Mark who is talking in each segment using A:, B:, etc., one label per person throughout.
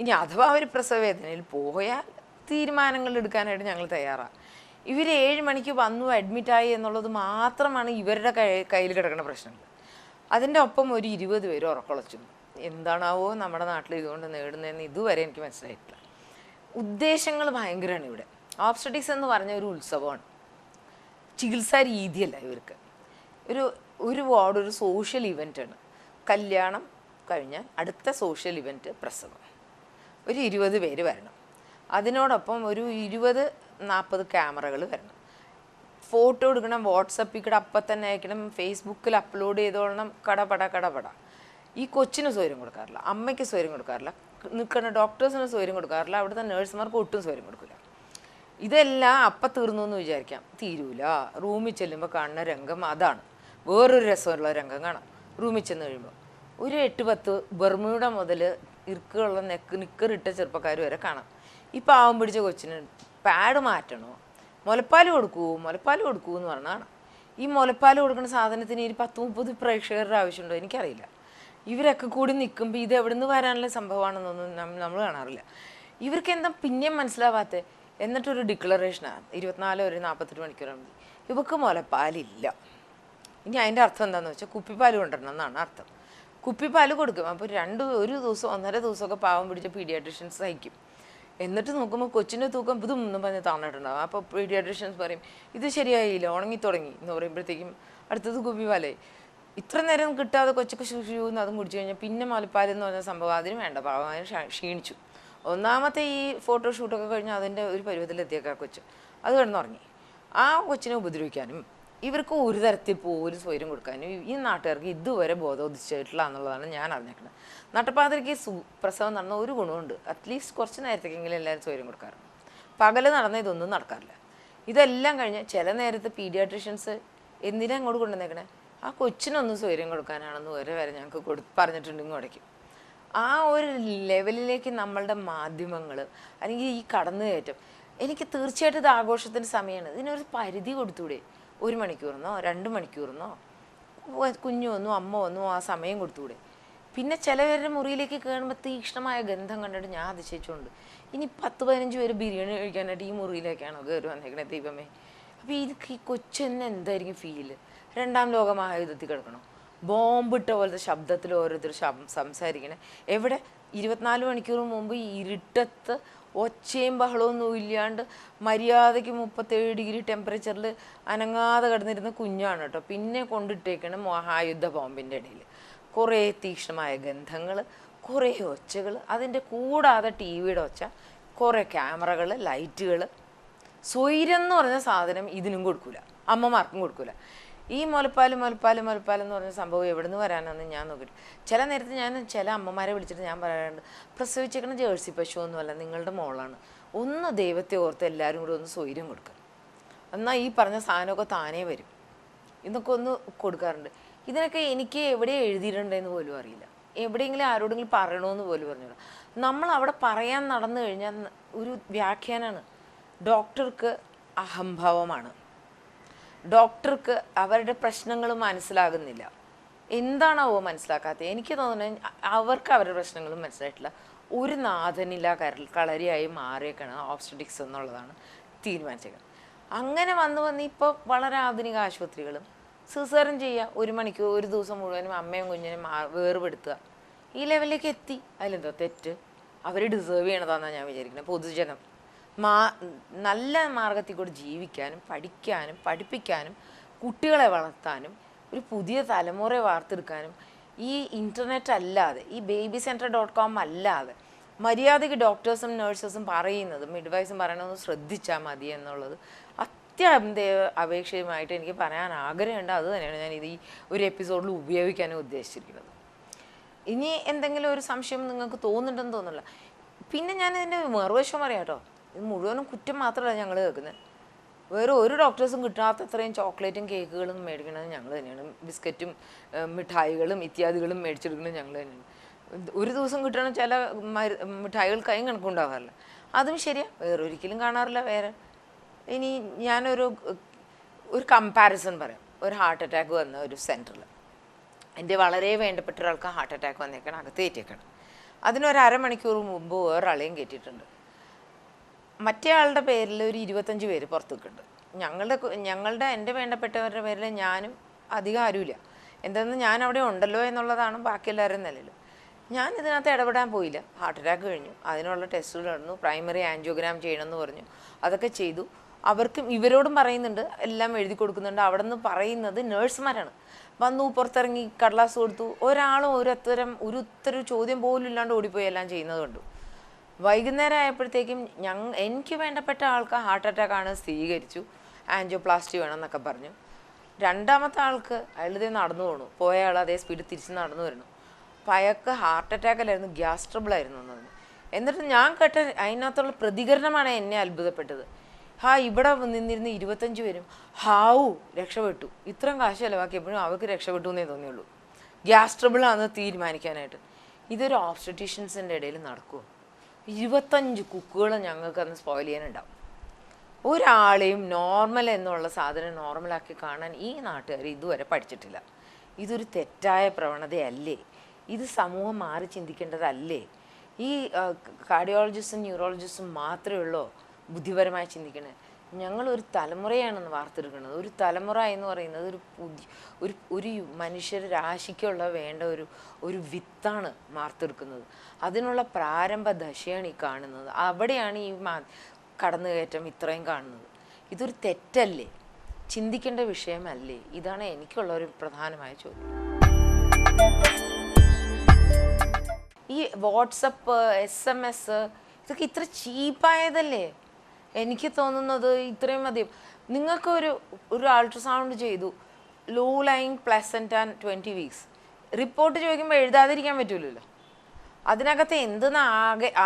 A: ഇനി അഥവാ അവർ പ്രസവവേദനയിൽ പോയാൽ തീരുമാനങ്ങൾ എടുക്കാനായിട്ട് ഞങ്ങൾ തയ്യാറാണ്. ഇവർ 7 മണിക്ക് വന്നു അഡ്മിറ്റായി എന്നുള്ളത് മാത്രമാണ് ഇവരുടെ കയ്യിൽ കിടക്കുന്ന പ്രശ്നങ്ങൾ. അതിൻ്റെ ഒപ്പം ഒരു 20 പേര് ഉറക്കൊളച്ചു. എന്താണാവോ നമ്മുടെ നാട്ടിൽ ഇതുകൊണ്ട് നേടുന്നതെന്ന് ഇതുവരെ എനിക്ക് മനസ്സിലായിട്ടില്ല. ഉദ്ദേശങ്ങൾ ഭയങ്കരമാണ് ഇവിടെ. ഓബ്സ്റ്ററ്റിക്സ് എന്ന് പറഞ്ഞ ഒരു ഉത്സവമാണ്, ചികിത്സാ രീതിയല്ല ഇവർക്ക്. ഒരു വാർഡ് ഒരു സോഷ്യൽ ഇവൻ്റാണ്. കല്യാണം കഴിഞ്ഞാൽ അടുത്ത സോഷ്യൽ ഇവൻറ്റ് പ്രസവം. ഒരു 20 പേര് വരണം. അതിനോടൊപ്പം ഒരു 20-40 ക്യാമറകൾ വരണം. ഫോട്ടോ എടുക്കണം, വാട്സപ്പിൽ കൂടെ അപ്പം തന്നെ അയക്കണം, ഫേസ്ബുക്കിൽ അപ്ലോഡ് ചെയ്തോളണം. കടപട. ഈ കൊച്ചിന് സൗകര്യം കൊടുക്കാറില്ല, അമ്മയ്ക്ക് സൗകര്യം കൊടുക്കാറില്ല, നിൽക്കുന്ന ഡോക്ടേഴ്സിന് സൗകര്യം കൊടുക്കാറില്ല, അവിടുത്തെ നേഴ്സുമാർക്ക് ഒട്ടും സൗകര്യം കൊടുക്കില്ല. ഇതെല്ലാം അപ്പം തീർന്നു എന്ന് വിചാരിക്കാം, തീരൂല. റൂമിൽ ചെല്ലുമ്പോൾ കാണുന്ന രംഗം അതാണ്. വേറൊരു രസമുള്ള രംഗം കാണാം. റൂമിൽ ചെന്ന് കഴിയുമ്പോൾ ഒരു 8-10 ബർമൂഡ മുതൽ ഇറുക്കുള്ള നിക്കറിട്ട ചെറുപ്പക്കാർ വരെ കാണാം. ഈ പാവം പിടിച്ച കൊച്ചിന് പാഡ് മാറ്റണോ, മുലപ്പാൽ കൊടുക്കൂ എന്ന് പറഞ്ഞാണ്. ഈ മുലപ്പാൽ കൊടുക്കുന്ന സാധനത്തിന് ഒരു 10-30 പ്രേക്ഷകരുടെ ആവശ്യമുണ്ടോ എനിക്കറിയില്ല. ഇവരൊക്കെ കൂടി നിൽക്കുമ്പോൾ ഇത് എവിടെ നിന്ന് വരാനുള്ള സംഭവമാണെന്നൊന്നും നമ്മൾ കാണാറില്ല. ഇവർക്ക് എന്താ പിന്നെയും മനസ്സിലാവാത്ത. എന്നിട്ടൊരു ഡിക്ലറേഷനാണ് 24 ഒരു 48 മണിക്കൂറാകുമ്പോൾ ഇവർക്ക് മുലപ്പാലില്ല. ഇനി അതിൻ്റെ അർത്ഥം എന്താണെന്ന് വെച്ചാൽ കുപ്പിപ്പാൽ കൊണ്ടുവരണം എന്നാണ് അർത്ഥം. കുപ്പിപ്പാൽ കൊടുക്കും. അപ്പോൾ ഒരു ദിവസം 1.5 ദിവസമൊക്കെ പാവം പിടിച്ച പീഡിയാട്രിഷ്യൻസ് സഹിക്കും. എന്നിട്ട് നോക്കുമ്പോൾ കൊച്ചിൻ്റെ തൂക്കം ഇതും ഒന്നും പറഞ്ഞ് താന്നിട്ടുണ്ടാകും. അപ്പോൾ പീഡിയാട്രിഷ്യൻസ് പറയും ഇത് ശരിയായില്ല, ഉണങ്ങി തുടങ്ങി എന്ന് പറയുമ്പോഴത്തേക്കും അടുത്തത് കുപ്പിപ്പാലായി. ഇത്ര നേരം കിട്ടാതെ കൊച്ചൊക്കെ ശുശൂന്ന് അതും കുടിച്ചു കഴിഞ്ഞാൽ പിന്നെ മുലപ്പാലെന്ന് പറഞ്ഞ സംഭവം അതിന് വേണ്ട. പാവം ക്ഷീണിച്ചു. ഒന്നാമത്തെ ഈ ഫോട്ടോഷൂട്ടൊക്കെ കഴിഞ്ഞാൽ അതിൻ്റെ ഒരു പരുവത്തിലെത്തിയേക്കാം കൊച്ച്. അത് കിടന്നുറങ്ങി. ആ കൊച്ചിനെ ഉപദ്രവിക്കാനും ഇവർക്ക് ഒരു തരത്തിൽ പോലും സ്വൈര്യം കൊടുക്കാനും ഈ നാട്ടുകാർക്ക് ഇതുവരെ ബോധോദിച്ചിട്ടില്ല എന്നുള്ളതാണ് ഞാൻ അറിഞ്ഞേക്കുന്നത്. നട്ടപ്പാതിരിക്ക് പ്രസവം നടന്ന ഒരു ഗുണമുണ്ട്, അറ്റ്ലീസ്റ്റ് കുറച്ച് നേരത്തേക്കെങ്കിലും എല്ലാവരും സ്വൈര്യം കൊടുക്കാറുണ്ട്. പകല് നടന്ന ഇതൊന്നും നടക്കാറില്ല. ഇതെല്ലാം കഴിഞ്ഞ് ചില നേരത്ത് പീഡിയാട്രിഷ്യൻസ് എന്തിനാ അങ്ങോട്ട് കൊണ്ടുവന്നേക്കണേ, ആ കൊച്ചിനൊന്നും സ്വൈര്യം കൊടുക്കാനാണെന്ന് വരെ ഞങ്ങൾക്ക് പറഞ്ഞിട്ടുണ്ടെങ്കിൽ ഉടയ്ക്കും. ആ ഒരു ലെവലിലേക്ക് നമ്മളുടെ മാധ്യമങ്ങൾ അല്ലെങ്കിൽ ഈ കടന്നുകയറ്റം, എനിക്ക് തീർച്ചയായിട്ടും ഇത് ആഘോഷത്തിൻ്റെ സമയമാണ്. ഇതിനൊരു പരിധി കൊടുത്തൂടെ? 1 മണിക്കൂറിനോ 2 മണിക്കൂറിനോ കുഞ്ഞു വന്നു അമ്മ വന്നു ആ സമയം കൊടുത്തൂടെ? പിന്നെ ചിലവരുടെ മുറിയിലേക്ക് കയറുമ്പോൾ തീക്ഷ്ണമായ ഗന്ധം കണ്ടിട്ട് ഞാൻ അതിശയിച്ചുകൊണ്ട് ഇനി 10-15 പേര് ബിരിയാണി കഴിക്കാനായിട്ട് ഈ മുറിയിലേക്കാണോ കയറി വന്നേക്കണേ ദൈവമേ. അപ്പോൾ ഈ കൊച്ചെന്നെ എന്തായിരിക്കും ഫീല്? 2ാം ലോക മഹായുദ്ധത്തിൽ കിടക്കണം, ബോംബിട്ട പോലത്തെ ശബ്ദത്തിൽ ഓരോരുത്തർ സംസാരിക്കണേ. എവിടെ 24 മണിക്കൂർ മുമ്പ് ഇരുട്ടത്ത് ഒച്ചയും ബഹളമൊന്നും ഇല്ലാണ്ട് മര്യാദയ്ക്ക് 37 ഡിഗ്രി ടെമ്പറേച്ചറിൽ അനങ്ങാതെ കിടന്നിരുന്ന കുഞ്ഞാണ് കേട്ടോ. പിന്നെ കൊണ്ടിട്ടേക്കണം മഹായുദ്ധ ബോംബിൻ്റെ ഇടയിൽ കുറേ തീക്ഷ്ണമായ ഗന്ധങ്ങൾ, കുറേ ഒച്ചകൾ, അതിൻ്റെ കൂടാതെ ടി വിയുടെ ഒച്ച, കുറേ ക്യാമറകൾ, ലൈറ്റുകൾ. സ്വൈരം എന്ന് പറഞ്ഞ സാധനം ഇതിനും കൊടുക്കില്ല, അമ്മമാർക്കും കൊടുക്കില്ല. ഈ മുലപ്പാൽ എന്ന് പറഞ്ഞ സംഭവം എവിടെ നിന്ന് വരാനാണെന്ന് ഞാൻ നോക്കിയിട്ട് ചില നേരത്ത് ഞാൻ ചില അമ്മമാരെ വിളിച്ചിട്ട് ഞാൻ പറയാറുണ്ട്, പ്രസവിച്ചേക്കണ ജേഴ്സി പശു ഒന്നുമല്ല, നിങ്ങളുടെ മോളാണ്. ഒന്ന് ദൈവത്തെ ഓർത്ത് എല്ലാവരും കൂടെ ഒന്ന് സ്വൈര്യം കൊടുക്കുക, എന്നാൽ ഈ പറഞ്ഞ സാധനമൊക്കെ താനേ വരും. ഇതൊക്കെ ഒന്ന് കൊടുക്കാറുണ്ട്. ഇതിനൊക്കെ എനിക്ക് എവിടെ എഴുതിയിട്ടുണ്ടെന്ന് പോലും അറിയില്ല, എവിടെയെങ്കിലും ആരോടെങ്കിലും പറയണമെന്ന് പോലും പറഞ്ഞില്ല. നമ്മൾ അവിടെ പറയാൻ നടന്നു കഴിഞ്ഞാൽ ഒരു വ്യാഖ്യാനമാണ്. ഡോക്ടർക്ക് അഹംഭാവമാണ്, ഡോക്ടർക്ക് അവരുടെ പ്രശ്നങ്ങൾ മനസ്സിലാകുന്നില്ല. എന്താണാവോ മനസ്സിലാക്കാത്തത്? എനിക്ക് തോന്നുന്നത് അവർക്ക് അവരുടെ പ്രശ്നങ്ങളും മനസ്സിലായിട്ടില്ല. ഒരു നാഥനില്ല കളരിയായി മാറിയേക്കാണ് ഓബ്സ്റ്ററ്റിക്സ് എന്നുള്ളതാണ് തീരുമാനിച്ചേക്കുന്നത്. അങ്ങനെ വന്ന് ഇപ്പോൾ വളരെ ആധുനിക ആശുപത്രികളും സിസേറിയൻ ചെയ്യുക, 1 മണിക്കൂർ ഒരു ദിവസം മുഴുവനും അമ്മയും കുഞ്ഞിനും വേർപെടുത്തുക, ഈ ലെവലിലേക്ക് എത്തി. അതിലെന്തോ തെറ്റ്? അവർ ഡിസേർവ് ചെയ്യണതാണെന്നാണ് ഞാൻ വിചാരിക്കുന്നത്. പൊതുജനം നല്ല മാർഗത്തിൽ കൂടെ ജീവിക്കാനും പഠിക്കാനും പഠിപ്പിക്കാനും കുട്ടികളെ വളർത്താനും ഒരു പുതിയ തലമുറയെ വാർത്തെടുക്കാനും ഈ ഇൻ്റർനെറ്റ് അല്ലാതെ, ഈ babycenter.com അല്ലാതെ മര്യാദയ്ക്ക് ഡോക്ടേഴ്സും നേഴ്സസും പറയുന്നത്, മിഡ്വൈസും പറയണമെന്ന് ശ്രദ്ധിച്ചാൽ മതി എന്നുള്ളത് അപേക്ഷയുമായിട്ട് എനിക്ക് പറയാൻ ആഗ്രഹമുണ്ട്. അത് തന്നെയാണ് ഞാൻ ഈ ഒരു എപ്പിസോഡിൽ ഉപയോഗിക്കാനും ഉദ്ദേശിച്ചിരിക്കുന്നത്. ഇനി എന്തെങ്കിലും ഒരു സംശയം നിങ്ങൾക്ക് തോന്നുന്നുണ്ടെന്ന് തോന്നുന്നില്ല. പിന്നെ ഞാൻ ഇതിൻ്റെ മറുവശം പറയാം കേട്ടോ. ഇത് മുഴുവനും കുറ്റം മാത്രമല്ല ഞങ്ങൾ കേൾക്കുന്നത്. വേറെ ഒരു ഡോക്ടേഴ്സും കിട്ടാത്തത്രയും ചോക്ലേറ്റും കേക്കുകളും മേടിക്കണത് ഞങ്ങൾ തന്നെയാണ്. ബിസ്ക്കറ്റും മിഠായികളും ഇത്യാദികളും മേടിച്ചെടുക്കുന്നത് ഞങ്ങൾ തന്നെയാണ്. ഒരു ദിവസം കിട്ടണ ചില മിഠായികൾ കൈ കണക്കുണ്ടാകാറില്ല, അതും ശരിയാണ്, വേറൊരിക്കലും കാണാറില്ല വേറെ. ഇനി ഞാനൊരു കമ്പാരിസൺ പറയാം. ഒരു ഹാർട്ട് അറ്റാക്ക് വന്ന ഒരു സെൻറ്ററിൽ എൻ്റെ വളരെ വേണ്ടപ്പെട്ട ഒരാൾക്ക് ഹാർട്ട് അറ്റാക്ക് വന്നേക്കണം, അകത്ത് കയറ്റിയേക്കണം. അതിനൊരു അരമണിക്കൂർ മുമ്പ് വേറൊരാളെയും കയറ്റിയിട്ടുണ്ട്. മറ്റേ ആളുടെ പേരിൽ ഒരു 25 പേര് പുറത്ത് നിൽക്കുന്നുണ്ട്. എൻ്റെ വേണ്ടപ്പെട്ടവരുടെ പേരിൽ ഞാനും അധികം ആരുമില്ല. എന്തെന്ന് ഞാൻ അവിടെ ഉണ്ടല്ലോ എന്നുള്ളതാണ് ബാക്കി എല്ലാവരും നിലയിൽ. ഞാൻ ഇതിനകത്ത് ഇടപെടാൻ പോയില്ല. ഹാർട്ട് അറ്റാക്ക് കഴിഞ്ഞു, അതിനുള്ള ടെസ്റ്റുകൾ നടന്നു, പ്രൈമറി ആൻജിയോഗ്രാം ചെയ്യണമെന്ന് പറഞ്ഞു, അതൊക്കെ ചെയ്തു. അവർക്കും ഇവരോടും പറയുന്നുണ്ട്, എല്ലാം എഴുതി കൊടുക്കുന്നുണ്ട്. അവിടെ നിന്ന് പറയുന്നത് നേഴ്സുമാരാണ്. വന്നു പുറത്തിറങ്ങി കടലാസ് കൊടുത്തു. ഒരാളും ഒരു ഉത്തരം ചോദ്യം പോലും ഇല്ലാണ്ട് ഓടിപ്പോയി എല്ലാം ചെയ്യുന്നത് കണ്ടു. വൈകുന്നേരം ആയപ്പോഴത്തേക്കും എനിക്ക് വേണ്ടപ്പെട്ട ആൾക്ക് ഹാർട്ട് അറ്റാക്കാണ്, സ്ഥിരീകരിച്ചു, ആൻജിയോപ്ലാസ്റ്റി വേണം എന്നൊക്കെ പറഞ്ഞു. രണ്ടാമത്തെ ആൾക്ക് അയാളിതേ നടന്നു പോകണു, പോയ ആൾ അതേ സ്പീഡിൽ തിരിച്ച് നടന്നു വരണം. അപ്പം അയാൾക്ക് ഹാർട്ട് അറ്റാക്കല്ലായിരുന്നു, ഗ്യാസ് ട്രബിൾ ആയിരുന്നു എന്ന് പറഞ്ഞു. എന്നിട്ട് ഞാൻ കേട്ട അതിനകത്തുള്ള പ്രതികരണമാണ് എന്നെ അത്ഭുതപ്പെട്ടത്. ഇവിടെ നിന്നിരുന്ന് 25 പേരും രക്ഷപ്പെട്ടു, ഇത്രയും കാശ് ചിലവാക്കിയപ്പോഴും അവർക്ക് രക്ഷപ്പെട്ടു എന്നേ തോന്നിയുള്ളൂ. ഗ്യാസ് ട്രബിളാണെന്ന് തീരുമാനിക്കാനായിട്ട്. ഇതൊരു ഓബ്സ്റ്ററ്റീഷ്യൻസിൻ്റെ ഇടയിൽ നടക്കുമോ? 25 കുക്കുകൾ ഞങ്ങൾക്ക് അന്ന് സ്പോയിൽ ചെയ്യാനുണ്ടാവും. ഒരാളെയും നോർമൽ എന്നുള്ള സാധനം നോർമലാക്കി കാണാൻ ഈ നാട്ടുകാർ ഇതുവരെ പഠിച്ചിട്ടില്ല. ഇതൊരു തെറ്റായ പ്രവണതയല്ലേ? ഇത് സമൂഹം മാറി ചിന്തിക്കേണ്ടതല്ലേ? ഈ കാർഡിയോളജിസ്റ്റും ന്യൂറോളജിസ്റ്റും മാത്രമേ ഉള്ളൂ ബുദ്ധിപരമായി ചിന്തിക്കണേ? ഞങ്ങളൊരു തലമുറയാണെന്ന് വാർത്തെടുക്കുന്നത്. ഒരു തലമുറ എന്ന് പറയുന്നത് ഒരു മനുഷ്യർ രാശിക്കുള്ള വേണ്ട ഒരു വിത്താണ് വാർത്തെടുക്കുന്നത്. അതിനുള്ള പ്രാരംഭ ദശയാണ് ഈ കാണുന്നത്. അവിടെയാണ് ഈ കടന്നുകയറ്റം ഇത്രയും കാണുന്നത്. ഇതൊരു തെറ്റല്ലേ? ചിന്തിക്കേണ്ട വിഷയമല്ലേ? ഇതാണ് എനിക്കുള്ള ഒരു പ്രധാനമായ ചോദ്യം. ഈ വാട്സപ്പ്, SMS ഇതൊക്കെ ഇത്ര ചീപ്പായതല്ലേ? എനിക്ക് തോന്നുന്നത് ഇത്രയും മതിയും. നിങ്ങൾക്ക് ഒരു അൾട്രാസൗണ്ട് ചെയ്തു, low lying placenta and 20 weeks, report ചോദിക്കുമ്പോൾ എഴുതാതിരിക്കാൻ പറ്റൂലല്ലോ. അതിനകത്ത് എന്തെന്ന്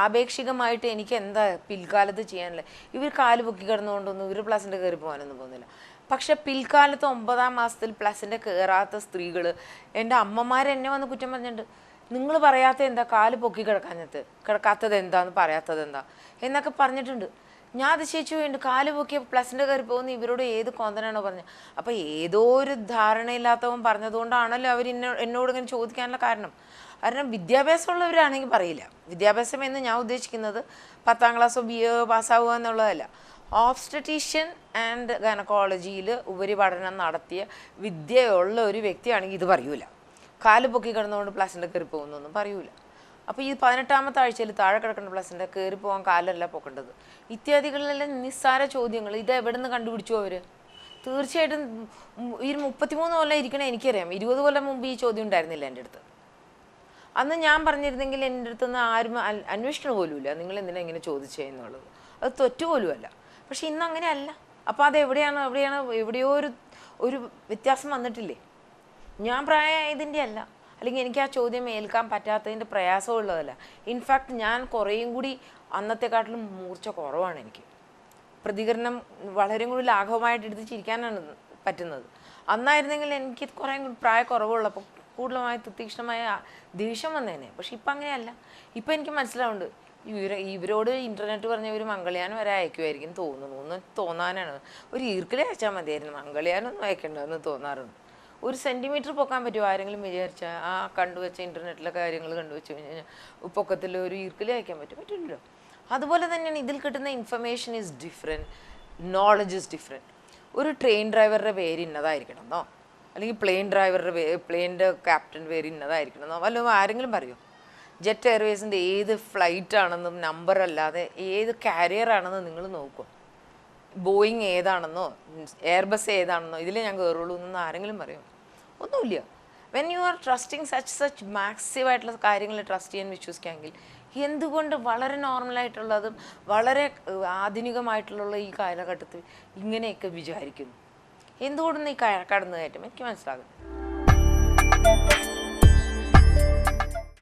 A: ആപേക്ഷികമായിട്ട് എനിക്ക് എന്താ പിൽക്കാലത്ത് ചെയ്യാനില്ല? ഇവർ കാല് പൊക്കി കിടന്നുകൊണ്ടൊന്നും ഇവർ പ്ലസിൻ്റെ കയറി പോകാനൊന്നും പോകുന്നില്ല. പക്ഷെ പിൽക്കാലത്ത് 9ാം മാസത്തിൽ പ്ലസിൻ്റെ കയറാത്ത സ്ത്രീകൾ, എൻ്റെ അമ്മമാരെന്നെ വന്ന് കുറ്റം പറഞ്ഞിട്ടുണ്ട്. നിങ്ങൾ പറയാത്ത എന്താ? കാല് പൊക്കി കിടക്കാത്തത് എന്താന്ന് പറയാത്തത് എന്താ എന്നൊക്കെ പറഞ്ഞിട്ടുണ്ട്. ഞാൻ അതിശയിച്ചു പോയിട്ടുണ്ട്. കാല് പൊക്കിയ പ്ലസിൻ്റെ കയറി പോകുന്ന ഇവരോട് ഏത് കോന്തനാണോ പറഞ്ഞത്? അപ്പോൾ ഏതോ ഒരു ധാരണയില്ലാത്തവൻ പറഞ്ഞതുകൊണ്ടാണല്ലോ അവർ എന്നോട് ഇങ്ങനെ ചോദിക്കാനുള്ള കാരണം. വിദ്യാഭ്യാസമുള്ളവരാണെങ്കിൽ പറയില്ല. വിദ്യാഭ്യാസം എന്ന് ഞാൻ ഉദ്ദേശിക്കുന്നത് 10ാം ക്ലാസ്സോ BA പാസ്സാവുക എന്നുള്ളതല്ല. ഓബ്സ്റ്ററ്റീഷ്യൻ ആൻഡ് ഗൈനക്കോളജിയിൽ ഉപരിപഠനം നടത്തിയ വിദ്യയുള്ള ഒരു വ്യക്തിയാണെങ്കിൽ ഇത് പറയൂല. കാല് പൊക്കി കിടന്നുകൊണ്ട് പ്ലസിൻ്റെ കയറി പോകുന്നൊന്നും പറയൂല. അപ്പോൾ ഈ 18ാമത്തെ ആഴ്ചയിൽ താഴെ കിടക്കുന്ന പ്ലസിൻ്റെ കയറി പോകാൻ കാലല്ല പൊക്കേണ്ടത്. ഇത്യാദികളിലെല്ലാം നിസ്സാര ചോദ്യങ്ങൾ. ഇത് എവിടെ നിന്ന് കണ്ടുപിടിച്ചു അവർ? തീർച്ചയായിട്ടും ഈ 33 കൊല്ലം ഇരിക്കണേ എനിക്കറിയാം. 20 കൊല്ലം മുമ്പ് ഈ ചോദ്യം ഉണ്ടായിരുന്നില്ല എൻ്റെ അടുത്ത്. അന്ന് ഞാൻ പറഞ്ഞിരുന്നെങ്കിൽ എൻ്റെ അടുത്തുനിന്ന് ആരും അന്വേഷണം പോലുമില്ല, നിങ്ങൾ എന്തിനാ ഇങ്ങനെ ചോദിച്ചതെന്നുള്ളത്. അത് തെറ്റുപോലുമല്ല. പക്ഷെ ഇന്ന് അങ്ങനെയല്ല. അപ്പോൾ അത് എവിടെയോ ഒരു വ്യത്യാസം വന്നിട്ടില്ലേ? ഞാൻ പ്രായമായതിൻ്റെ അല്ല, അല്ലെങ്കിൽ എനിക്ക് ആ ചോദ്യം ഏൽക്കാൻ പറ്റാത്തതിൻ്റെ പ്രയാസമുള്ളതല്ല. ഇൻഫാക്ട് ഞാൻ കുറേയും കൂടി അന്നത്തെക്കാട്ടിലും മൂർച്ച കുറവാണ്. എനിക്ക് പ്രതികരണം വളരെ കൂടി ലാഘവമായിട്ട് എടുത്ത് ചിരിക്കാനാണ് പറ്റുന്നത്. അന്നായിരുന്നെങ്കിൽ എനിക്ക് കുറേ കൂടി പ്രായക്കുറവുള്ളപ്പോൾ കൂടുതലുമായി തീക്ഷ്ണമായ ദേഷ്യം വന്നേനെ. പക്ഷെ ഇപ്പം അങ്ങനെയല്ല. ഇപ്പം എനിക്ക് മനസ്സിലാവുന്നുണ്ട്, ഇവരോട് ഇൻ്റർനെറ്റ് പറഞ്ഞവർ മംഗൾയാനം വരെ അയക്കുമായിരിക്കും തോന്നുന്നു. ഒന്ന് തോന്നാനാണ്. ഒരു ഈർക്കിലേ അയച്ചാൽ മതിയായിരുന്നു, മംഗൾയാനൊന്നും അയക്കേണ്ടതെന്ന് തോന്നാറുണ്ട്. 1 സെൻറ്റിമീറ്റർ പൊക്കാൻ പറ്റുമോ ആരെങ്കിലും വിചാരിച്ചാൽ? ആ കണ്ടുവച്ച ഇൻ്റർനെറ്റിലെ കാര്യങ്ങൾ കണ്ടുവച്ച് കഴിഞ്ഞാൽ പൊക്കത്തിൽ ഒരു ഈർക്കിലേ അയക്കാൻ പറ്റില്ലല്ലോ. അതുപോലെ തന്നെയാണ് ഇതിൽ കിട്ടുന്ന information is different, knowledge is different. ഒരു ട്രെയിൻ ഡ്രൈവറുടെ പേര് ഇന്നതായിരിക്കണമെന്നോ, അല്ലെങ്കിൽ പ്ലെയിൻ്റെ ക്യാപ്റ്റൻ പേര് ഇന്നതായിരിക്കണമെന്നോ വല്ലതും ആരെങ്കിലും പറയുമോ? ജെറ്റ് എയർവേസിൻ്റെ ഏത് ഫ്ലൈറ്റ് ആണെന്നും നമ്പർ അല്ലാതെ ഏത് കാരിയർ ആണെന്നും നിങ്ങൾ നോക്കുമോ? ബോയിങ് ഏതാണെന്നോ എയർബസ് ഏതാണെന്നോ ഇതിലേ ഞാൻ കയറുള്ളൂ എന്നൊന്നും ആരെങ്കിലും പറയുമോ? ഒന്നുമില്ല. When you are trusting such മാക്സീവായിട്ടുള്ള കാര്യങ്ങൾ ട്രസ്റ്റ് ചെയ്യാൻ വിശ്വസിക്കാമെങ്കിൽ എന്തുകൊണ്ട് വളരെ നോർമലായിട്ടുള്ളതും വളരെ ആധുനികമായിട്ടുള്ള ഈ കാലഘട്ടത്തിൽ ഇങ്ങനെയൊക്കെ വിചാരിക്കുന്നു? എന്തുകൊണ്ടൊന്നും ഈ കടന്നു കയറ്റം എനിക്ക് മനസ്സിലാകുന്നു.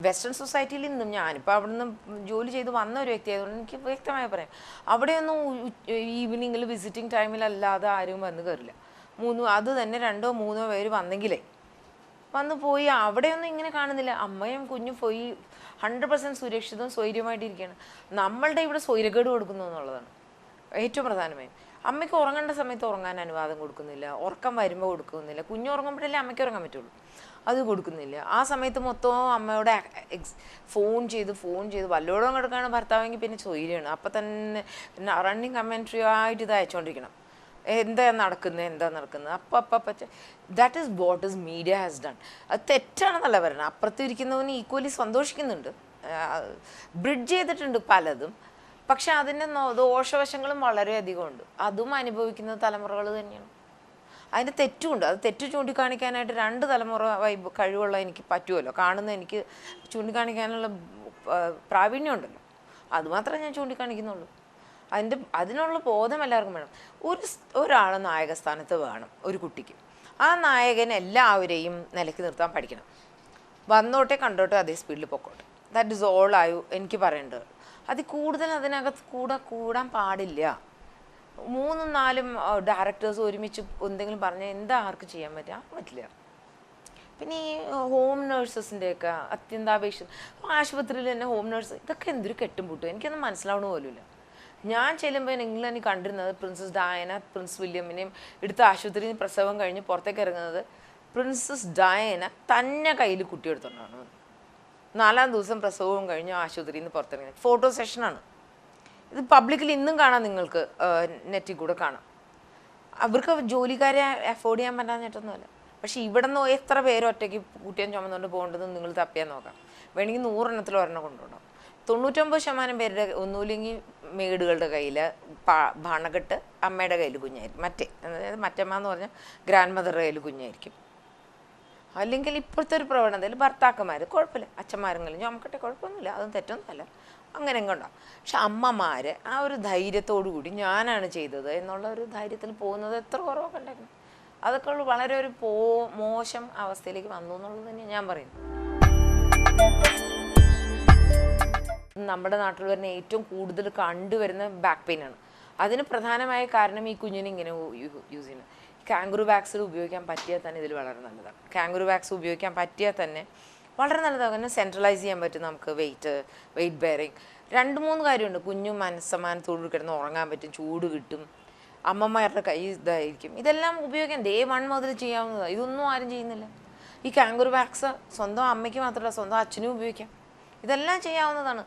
A: വെസ്റ്റേൺ സൊസൈറ്റിയിൽ നിന്നും ഞാനിപ്പോൾ അവിടെ നിന്ന് ജോലി ചെയ്ത് വന്ന ഒരു വ്യക്തിയായതുകൊണ്ട് എനിക്ക് വ്യക്തമായി പറയാം, അവിടെയൊന്നും ഈവനിങ്ങിൽ വിസിറ്റിംഗ് ടൈമിലല്ലാതെ ആരും വന്ന് കയറില്ല. അത് തന്നെ 2 or 3 പേര് വന്നെങ്കിലേ വന്ന് പോയി. അവിടെയൊന്നും ഇങ്ങനെ കാണുന്നില്ല. അമ്മയും കുഞ്ഞും പോയി 100% സുരക്ഷിതവും സ്വൈര്യമായിട്ടിരിക്കുകയാണ്. നമ്മളുടെ ഇവിടെ സ്വൈര്യക്കേട് കൊടുക്കുന്നു എന്നുള്ളതാണ് ഏറ്റവും പ്രധാനമായും. അമ്മയ്ക്ക് ഉറങ്ങേണ്ട സമയത്ത് ഉറങ്ങാൻ അനുവാദം കൊടുക്കുന്നില്ല, ഉറക്കം വരുമ്പോൾ കൊടുക്കുന്നില്ല. കുഞ്ഞുറങ്ങുമ്പോഴല്ലേ അമ്മയ്ക്ക് ഉറങ്ങാൻ പറ്റുള്ളൂ. അത് കൊടുക്കുന്നില്ല. ആ സമയത്ത് മൊത്തം അമ്മയോട് ഫോൺ ചെയ്ത് വല്ലോടും കിടക്കാണ് ഭർത്താവെങ്കിൽ പിന്നെ സ്വൈര്യമാണ്. അപ്പം തന്നെ റണ്ണിങ് കമൻട്രി ആയിട്ട് ഇത് അയച്ചുകൊണ്ടിരിക്കണം. എന്താ നടക്കുന്നത് അപ്പം that is what is media has done. അത് തെറ്റാണെന്നല്ല പറയുന്നത്. അപ്പുറത്ത് ഇരിക്കുന്നവന് ഈക്വലി സന്തോഷിക്കുന്നുണ്ട്, ബ്രിഡ്ജ് ചെയ്തിട്ടുണ്ട് പലതും. പക്ഷെ അതിൻ്റെ ദോഷവശങ്ങളും വളരെയധികം ഉണ്ട്. അതും അനുഭവിക്കുന്ന തലമുറകൾ തന്നെയാണ്. അതിൻ്റെ തെറ്റുമുണ്ട്. അത് തെറ്റ് ചൂണ്ടിക്കാണിക്കാനായിട്ട് 2 തലമുറ കഴിവുള്ള എനിക്ക് പറ്റുമല്ലോ, കാണുന്ന എനിക്ക് ചൂണ്ടിക്കാണിക്കാനുള്ള പ്രാവീണ്യം അതുമാത്രമേ ഞാൻ ചൂണ്ടിക്കാണിക്കുന്നുള്ളൂ. അതിനുള്ള ബോധം എല്ലാവർക്കും വേണം. ഒരാൾ നായക സ്ഥാനത്ത് വേണം ഒരു കുട്ടിക്ക്. ആ നായകൻ എല്ലാവരെയും നിലയ്ക്ക് നിർത്താൻ പഠിക്കണം. വന്നോട്ടെ കണ്ടോട്ടെ അതേ സ്പീഡിൽ പൊക്കോട്ടെ. ദാറ്റ് ഇസ് ഓൾ എനിക്ക് പറയേണ്ടത്. അതിൽ കൂടുതൽ അതിനകത്ത് കൂടാൻ പാടില്ല. 3-4 ഡയറക്ടേഴ്സ് ഒരുമിച്ച് എന്തെങ്കിലും പറഞ്ഞാൽ എന്താ ആർക്ക് ചെയ്യാൻ പറ്റില്ല. പിന്നെ ഈ ഹോം നേഴ്സസിൻ്റെയൊക്കെ അത്യന്താപേക്ഷിത ആശുപത്രിയിൽ തന്നെ ഹോം നേഴ്സ്, ഇതൊക്കെ എന്തൊരു കെട്ടും പൂട്ടും എനിക്കൊന്നും മനസ്സിലാവണ പോലുമില്ല. ഞാൻ ചെല്ലുമ്പോൾ ഇംഗ്ലണ്ടിൽ കണ്ടിരുന്നത് പ്രിൻസസ് ഡയന പ്രിൻസ് വില്യമിനെയും എടുത്ത് ആശുപത്രിയിൽ നിന്ന് പ്രസവം കഴിഞ്ഞ് പുറത്തേക്ക് ഇറങ്ങുന്നത് പ്രിൻസസ് ഡയന തന്നെ കയ്യിൽ കുട്ടിയെടുത്തോണ്ടാണ്. 4-ാം ദിവസം പ്രസവവും കഴിഞ്ഞ് ആശുപത്രിയിൽ നിന്ന് പുറത്തിറങ്ങി ഫോട്ടോ സെഷനാണ്. ഇത് പബ്ലിക്കിൽ ഇന്നും കാണാം, നിങ്ങൾക്ക് നെറ്റിൽ കൂടെ കാണാം. അവർക്ക് ജോലിക്കാരെ അഫോർഡ് ചെയ്യാൻ പറ്റാഞ്ഞിട്ടൊന്നുമല്ല. പക്ഷേ ഇവിടെ നിന്ന് എത്ര പേര് ഒറ്റയ്ക്ക് കുട്ടിയും ചുമന്നുകൊണ്ട് പോകേണ്ടതെന്ന് നിങ്ങൾ തപ്പിയാൽ നോക്കാം. വേണമെങ്കിൽ 100 എണ്ണത്തിൽ ഒരെണ്ണം കൊണ്ടുപോകണം. 99% പേരുടെ ഒന്നുമില്ലെങ്കിൽ മേടുകളുടെ കയ്യിൽ ഭണക്കെട്ട്, അമ്മയുടെ കയ്യിൽ കുഞ്ഞായിരിക്കും. അതായത് മറ്റമ്മ എന്ന് പറഞ്ഞാൽ ഗ്രാൻഡ് മദറുടെ കയ്യിൽ കുഞ്ഞായിരിക്കും. അല്ലെങ്കിൽ ഇപ്പോഴത്തെ ഒരു പ്രവണതയിൽ ഭർത്താക്കന്മാർ കുഴപ്പമില്ല, അച്ഛന്മാരെങ്കിലും ചുമക്കട്ടെ, കുഴപ്പമൊന്നുമില്ല, അതും തെറ്റൊന്നുമല്ല, അങ്ങനെയൊക്കെ ഉണ്ടാവും. പക്ഷെ അമ്മമാർ ആ ഒരു ധൈര്യത്തോടു കൂടി ഞാനാണ് ചെയ്തത് എന്നുള്ള ഒരു ധൈര്യത്തിൽ പോകുന്നത് എത്ര കുറവൊക്കെ ഉണ്ടായിരുന്നു. അതൊക്കെ വളരെ ഒരു മോശം അവസ്ഥയിലേക്ക് വന്നു എന്നുള്ളത് തന്നെയാണ് ഞാൻ പറയുന്നത്. നമ്മുടെ നാട്ടിൽ വരുന്ന ഏറ്റവും കൂടുതൽ കണ്ടുവരുന്ന ബാക്ക് പെയിൻ ആണ്. അതിന് പ്രധാനമായ കാരണം ഈ കുഞ്ഞിനെ ഇങ്ങനെ യൂസ് ചെയ്യുന്നത്. കാംഗറു വാക്സിൻ ഉപയോഗിക്കാൻ പറ്റിയാൽ തന്നെ ഇതിൽ വളരെ നല്ലതാണ്. കാംഗറു വാക്സിൻ ഉപയോഗിക്കാൻ പറ്റിയാൽ തന്നെ വളരെ നല്ലതാണ്. അങ്ങനെ സെൻട്രലൈസ് ചെയ്യാൻ പറ്റും നമുക്ക് വെയിറ്റ് ബെയറിങ്. 2-3 കാര്യമുണ്ട്. കുഞ്ഞും മനസ്സമാനത്തോട് കിടന്ന് ഉറങ്ങാൻ പറ്റും, ചൂട് കിട്ടും, അമ്മമാരുടെ കൈ ഇതായിരിക്കും. ഇതെല്ലാം ഉപയോഗിക്കാം. Day 1 മുതൽ ചെയ്യാവുന്നതാണ്. ഇതൊന്നും ആരും ചെയ്യുന്നില്ല. ഈ കാംഗറു വാക്സ് സ്വന്തം അമ്മയ്ക്ക് മാത്രമല്ല സ്വന്തം അച്ഛനും ഉപയോഗിക്കാം. ഇതെല്ലാം ചെയ്യാവുന്നതാണ്.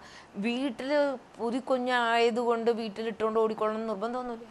A: വീട്ടിൽ പുതിയ കുഞ്ഞായതുകൊണ്ട് വീട്ടിലിട്ടുകൊണ്ട് ഓടിക്കൊള്ളണം നിർബന്ധമൊന്നുമില്ല.